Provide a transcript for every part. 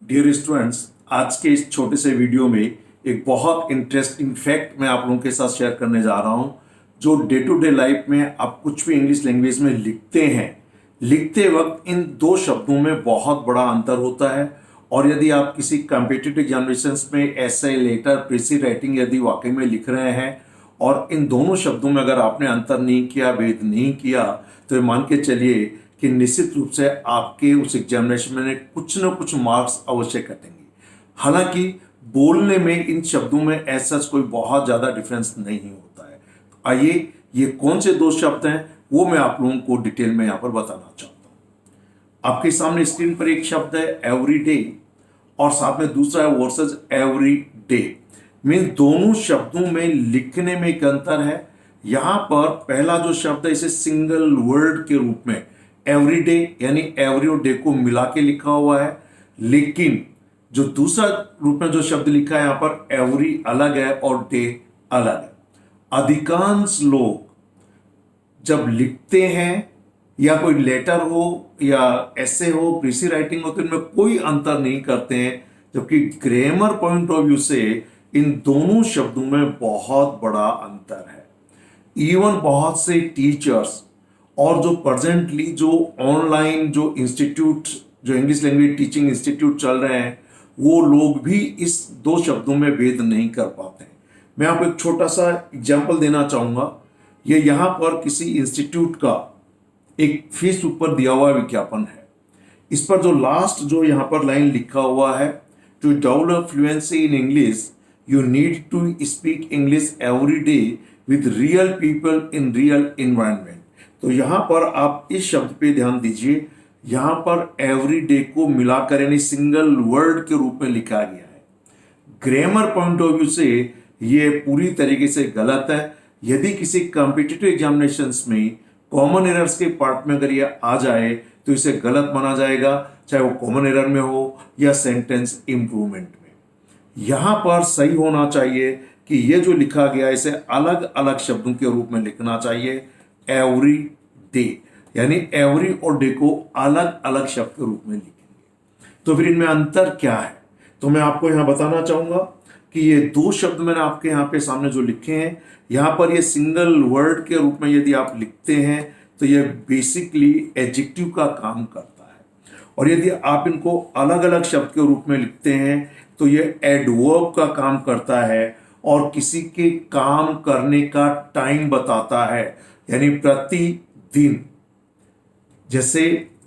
Dear students, आज के इस छोटे से वीडियो में एक बहुत इंटरेस्टिंग फैक्ट मैं आप लोगों के साथ शेयर करने जा रहा हूं। जो डे टू डे लाइफ में आप कुछ भी इंग्लिश लैंग्वेज में लिखते हैं, लिखते वक्त इन दो शब्दों में बहुत बड़ा अंतर होता है। और यदि आप किसी कॉम्पिटिटिव एग्जामिनेशंस में ऐसे लेटर प्रेसी राइटिंग यदि वाकई में लिख रहे हैं और इन दोनों शब्दों में अगर आपने अंतर नहीं किया, भेद नहीं किया, तो ये मान के चलिए कि निश्चित रूप से आपके उस एग्जामिनेशन में कुछ न कुछ मार्क्स अवश्य कटेंगे। हालांकि बोलने में इन शब्दों में ऐसा कोई बहुत ज़्यादा डिफरेंस नहीं होता है। तो आइए, ये कौन से दो शब्द हैं वो मैं आप लोगों को डिटेल में यहाँ पर बताना चाहता हूँ। आपके सामने स्क्रीन पर एक शब्द है एवरीडे और साथ में दूसरा है वर्सेस एवरी डे। मीन दोनों शब्दों में लिखने में एक अंतर है। यहां पर पहला जो शब्द है इसे सिंगल वर्ड के रूप में एवरीडे यानी एवरी डे को मिला के लिखा हुआ है, लेकिन जो दूसरा रूप में जो शब्द लिखा है यहां पर एवरी अलग है और डे अलग है। अधिकांश लोग जब लिखते हैं या कोई लेटर हो या ऐसे हो, प्रीसी राइटिंग हो, तो इनमें कोई अंतर नहीं करते हैं, जबकि ग्रामर पॉइंट ऑफ व्यू से इन दोनों शब्दों में बहुत बड़ा अंतर है। इवन बहुत से टीचर्स और जो प्रेजेंटली जो ऑनलाइन जो इंस्टीट्यूट, जो इंग्लिश लैंग्वेज टीचिंग इंस्टीट्यूट चल रहे हैं, वो लोग भी इस दो शब्दों में भेद नहीं कर पाते हैं। मैं आपको एक छोटा सा एग्जाम्पल देना चाहूंगा। ये यहाँ पर किसी इंस्टीट्यूट का एक फीस ऊपर दिया हुआ विज्ञापन है। इस पर जो लास्ट जो यहाँ पर लाइन लिखा हुआ है, to develop fluency in English you need to speak English every day with real people in real environment. तो यहाँ पर आप इस शब्द पे ध्यान दीजिए। यहाँ पर एवरी डे को मिलाकर यानी सिंगल वर्ड के रूप में लिखा गया है। ग्रामर पॉइंट ऑफ व्यू से ये पूरी तरीके से गलत है। यदि किसी कॉम्पिटिटिव एग्जामिनेशंस में कॉमन एरर्स के पार्ट में अगर ये आ जाए तो इसे गलत माना जाएगा, चाहे वो कॉमन एरर में हो या सेंटेंस इंप्रूवमेंट में। यहां पर सही होना चाहिए कि ये जो लिखा गया इसे अलग अलग शब्दों के रूप में लिखना चाहिए, एवरी डे यानी एवरी और डे को अलग अलग शब्द के रूप में लिखेंगे। तो फिर इनमें अंतर क्या है, तो मैं आपको यहां बताना चाहूंगा कि ये दो शब्द मैंने आपके यहाँ पे सामने जो लिखे हैं, यहाँ पर ये सिंगल वर्ड के रूप में यदि आप लिखते हैं तो ये बेसिकली एडजेक्टिव का काम करता है। और यदि आप इनको अलग अलग शब्द के रूप में लिखते हैं तो ये एडवर्ब का काम करता है और किसी के काम करने का टाइम बताता है, यानी प्रतिदिन। जैसे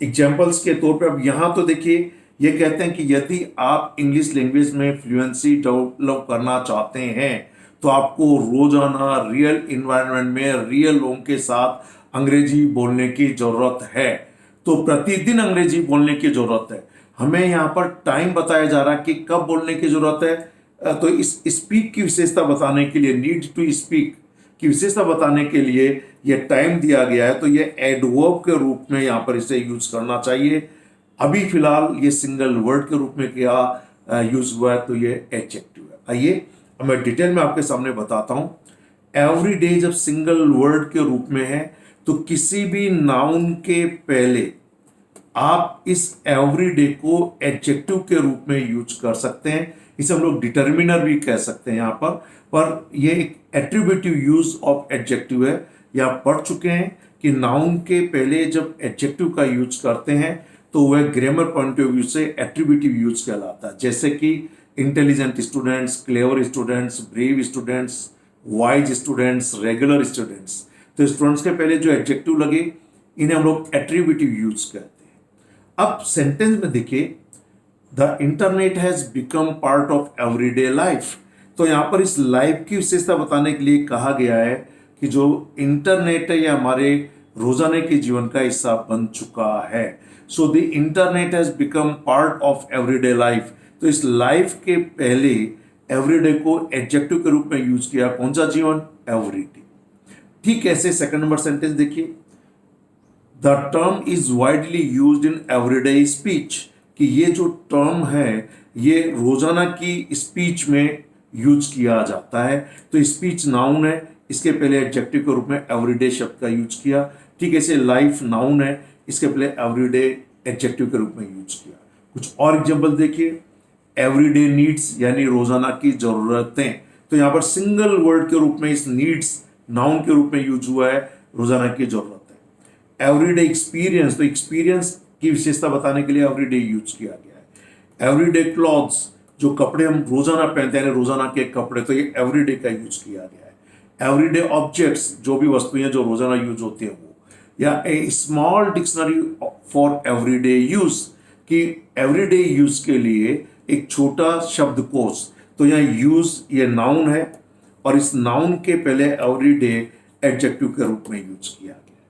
एग्जाम्पल्स के तौर पे अब यहां तो देखिए, ये कहते हैं कि यदि आप इंग्लिश लैंग्वेज में फ्लुएंसी डेवलप करना चाहते हैं तो आपको रोजाना रियल इन्वायरमेंट में रियल लोगों के साथ अंग्रेजी बोलने की जरूरत है। तो प्रतिदिन अंग्रेजी बोलने की जरूरत है। हमें यहाँ पर टाइम बताया जा रहा है कि कब बोलने की जरूरत है। तो इस स्पीक की विशेषता बताने के लिए, नीड टू स्पीक की विशेषता बताने के लिए ये टाइम दिया गया है। तो ये एडवर्ब के रूप में यहाँ पर इसे यूज करना चाहिए। अभी फिलहाल ये सिंगल वर्ड के रूप में क्या यूज हुआ है, तो ये एडजेक्टिव है। आइए अब मैं डिटेल में आपके सामने बताता हूं। एवरी डे जब सिंगल वर्ड के रूप में है तो किसी भी नाउन के पहले आप इस एवरी डे को एडजेक्टिव के रूप में यूज कर सकते हैं। इसे हम लोग डिटर्मिनर भी कह सकते हैं यहाँ पर ये एक एट्रीब्यूटिव यूज ऑफ एडजेक्टिव है। या पढ़ चुके हैं कि नाउन के पहले जब एडजेक्टिव का यूज करते हैं तो वह ग्रामर पॉइंट ऑफ व्यू से एट्रीब्यूटिव यूज कहलाता है। जैसे कि intelligent students, clever students, brave students, wise students, regular students. तो स्टूडेंट्स के पहले जो एडजेक्टिव लगे इन्हें हम लोग एट्रीब्यूटिव यूज कहते हैं। अब सेंटेंस में देखिए, the internet has become part of everyday life. तो यहाँ पर इस लाइफ की विशेषता बताने के लिए कहा गया है कि जो इंटरनेट है यह हमारे रोजाना के जीवन का हिस्सा बन चुका है। So the internet has become part of everyday life. तो इस लाइफ के पहले एवरीडे को एडजेक्टिव के रूप में यूज किया। कौन सा जीवन? एवरीडे। ठीक ऐसे सेकंड नंबर सेंटेंस देखिए, the term is widely used in everyday speech. कि ये जो टर्म है ये रोजाना की स्पीच में यूज किया जाता है। तो स्पीच नाउन है, इसके पहले एडजेक्टिव के रूप में एवरीडे शब्द का यूज किया। ठीक ऐसे लाइफ नाउन है, इसके पहले एवरीडे एडजेक्टिव के रूप में यूज किया। कुछ और एग्जाम्पल देखिए, एवरीडे नीड्स यानी रोजाना की जरूरतें, तो यहाँ पर सिंगल वर्ड के रूप में इस नीड्स नाउन के रूप में यूज हुआ है, रोजाना की जरूरतें। एवरीडे एक्सपीरियंस, तो एक्सपीरियंस की विशेषता बताने के लिए एवरीडे यूज किया गया है। एवरीडे क्लॉथ्स, जो कपड़े हम रोजाना पहनते हैं, रोजाना के कपड़े, तो ये एवरीडे का यूज किया गया है। एवरीडे ऑब्जेक्ट्स, जो भी वस्तुएं जो रोजाना यूज होती है वो, या a small dictionary for everyday use, कि एवरीडे यूज के लिए एक छोटा शब्दकोश, तो यहाँ यूज ये नाउन है और इस नाउन के पहले एवरीडे एडजेक्टिव के रूप में यूज किया गया।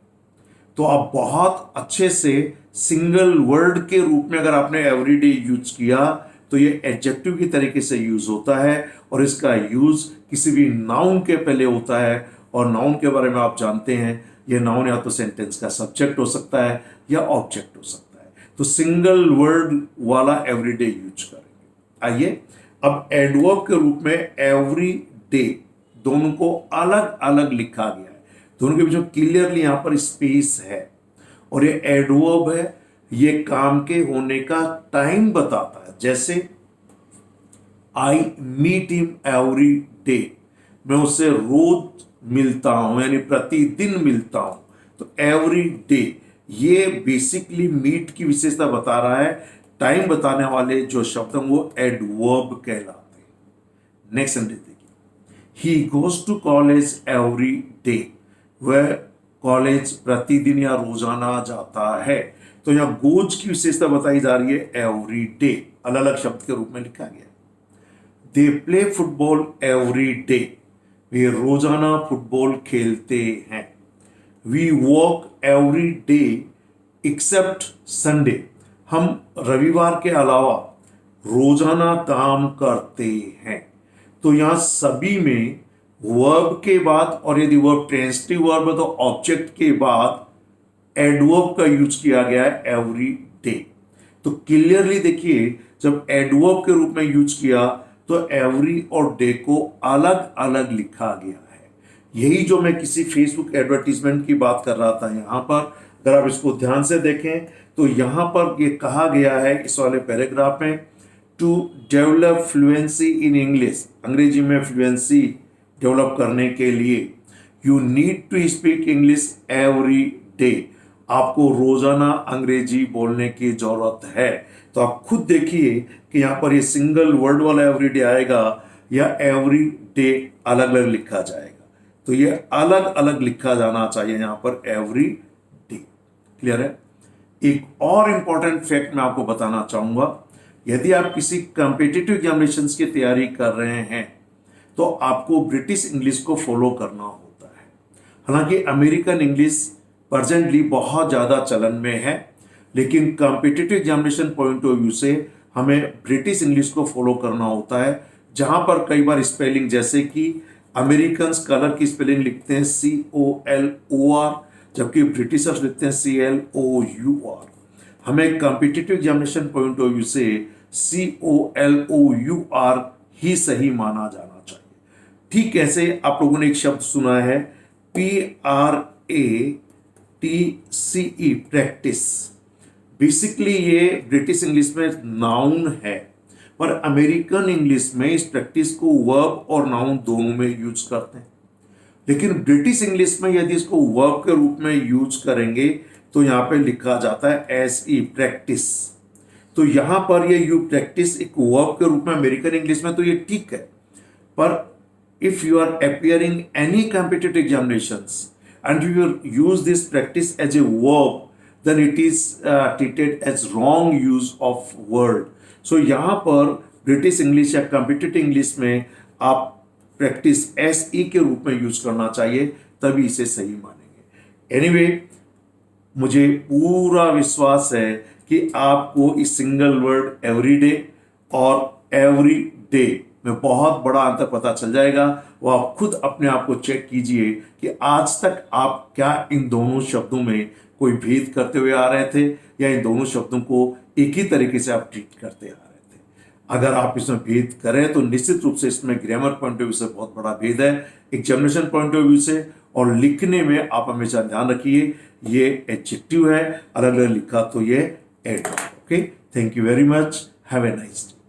तो आप बहुत अच्छे से सिंगल वर्ड के रूप में अगर आपने एवरीडे यूज किया तो ये एडजेक्टिव की तरीके से यूज होता है, और इसका यूज किसी भी नाउन के पहले होता है। और नाउन के बारे में आप जानते हैं, ये नाउन या तो सेंटेंस का सब्जेक्ट हो सकता है या ऑब्जेक्ट हो सकता है। तो सिंगल वर्ड वाला एवरीडे यूज करेंगे। आइए अब एडवर्ब के रूप में एवरी डे, दोनों को अलग अलग लिखा गया है, दोनों के बीच में क्लियरली यहां पर स्पेस है, और ये एडवर्ब है, ये काम के होने का टाइम बताता है। जैसे I meet him every day, मैं उससे रोज मिलता हूं यानी प्रतिदिन मिलता हूं। तो एवरी डे ये बेसिकली मीट की विशेषता बता रहा है, टाइम बताने वाले जो शब्द हैं वो एडवर्ब कहलाते हैं। नेक्स्ट सेंटेंस देखिए, he goes to college every day, वह कॉलेज प्रतिदिन या रोजाना जाता है। तो यहां गोज की विशेषता बताई जा रही है, एवरी डे अलग अलग शब्द के रूप में लिखा गया। They play football every day, वे रोजाना फुटबॉल खेलते हैं। We walk every day except Sunday, हम रविवार के अलावा रोजाना काम करते हैं। तो यहां सभी में वर्ब के बाद, और यदि वर्ब ट्रांजिटिव वर्ब है तो ऑब्जेक्ट के बाद एडवर्ब का यूज किया गया है, एवरी डे। तो क्लियरली देखिए, जब एडवर्ब के रूप में यूज किया तो एवरी और डे को अलग अलग लिखा गया है। यही जो मैं किसी फेसबुक एडवर्टीजमेंट की बात कर रहा था, यहां पर अगर आप इसको ध्यान से देखें तो यहां पर ये कहा गया है इस वाले पैराग्राफ में, to develop fluency in English, अंग्रेजी में फ्लुएंसी डेवलप करने के लिए you need to speak English every day, आपको रोजाना अंग्रेजी बोलने की जरूरत है। तो आप खुद देखिए कि यहां पर ये सिंगल वर्ड वाला एवरी डे आएगा या एवरी डे अलग अलग लिखा जाएगा। तो ये अलग अलग लिखा जाना चाहिए यहां पर एवरी डे। क्लियर है? एक और इंपॉर्टेंट फैक्ट मैं आपको बताना चाहूंगा, यदि आप किसी कॉम्पिटिटिव एग्जामिनेशंस की तैयारी कर रहे हैं तो आपको ब्रिटिश इंग्लिश को फॉलो करना होता है। हालांकि अमेरिकन इंग्लिश प्रेजेंटली बहुत ज़्यादा चलन में है, लेकिन competitive examination point of view से हमें ब्रिटिश इंग्लिश को फॉलो करना होता है, जहां पर कई बार स्पेलिंग, जैसे कि अमेरिकन कलर की स्पेलिंग लिखते हैं COLOR, जबकि ब्रिटिशर्स लिखते हैं CLOUR। हमें competitive examination point of view से COLOUR ही सही माना जाना चाहिए। ठीक ऐसे आप लोगों ने एक शब्द सुना है PRATCE, प्रैक्टिस। बेसिकली ये ब्रिटिश इंग्लिश में नाउन है, पर अमेरिकन इंग्लिश में इस प्रैक्टिस को वर्ब और नाउन दोनों में यूज करते हैं। लेकिन ब्रिटिश इंग्लिश में यदि इसको वर्ब के रूप में यूज करेंगे तो यहां पे लिखा जाता है SE, प्रैक्टिस। तो यहां पर ये यू प्रैक्टिस एक वर्ब के रूप में अमेरिकन इंग्लिश में तो ये ठीक है, पर if you are appearing any competitive examinations and you use this practice as a verb, then it is treated as wrong use of word. So यहाँ पर ब्रिटिश इंग्लिश या कॉम्पिटिटिव इंग्लिश में आप प्रैक्टिस SE के रूप में use करना चाहिए, तभी इसे सही मानेंगे। एनीवे, मुझे पूरा विश्वास है कि आपको इस सिंगल वर्ड एवरीडे और एवरी डे में बहुत बड़ा अंतर पता चल जाएगा। वो आप खुद अपने आप को चेक कीजिए कि आज तक आप क्या इन दोनों शब्दों में कोई भेद करते हुए आ रहे थे, या इन दोनों शब्दों को एक ही तरीके से आप ट्रीट करते आ रहे थे। अगर आप इसमें भेद करें तो निश्चित रूप से इसमें ग्रामर पॉइंट ऑफ व्यू से बहुत बड़ा भेद है, एग्जामिनेशन पॉइंट ऑफ व्यू से। और लिखने में आप हमेशा ध्यान रखिए, ये एडजेक्टिव है, अलग अलग लिखा तो ये adverb. Okay, Thank you very much. Have a nice day.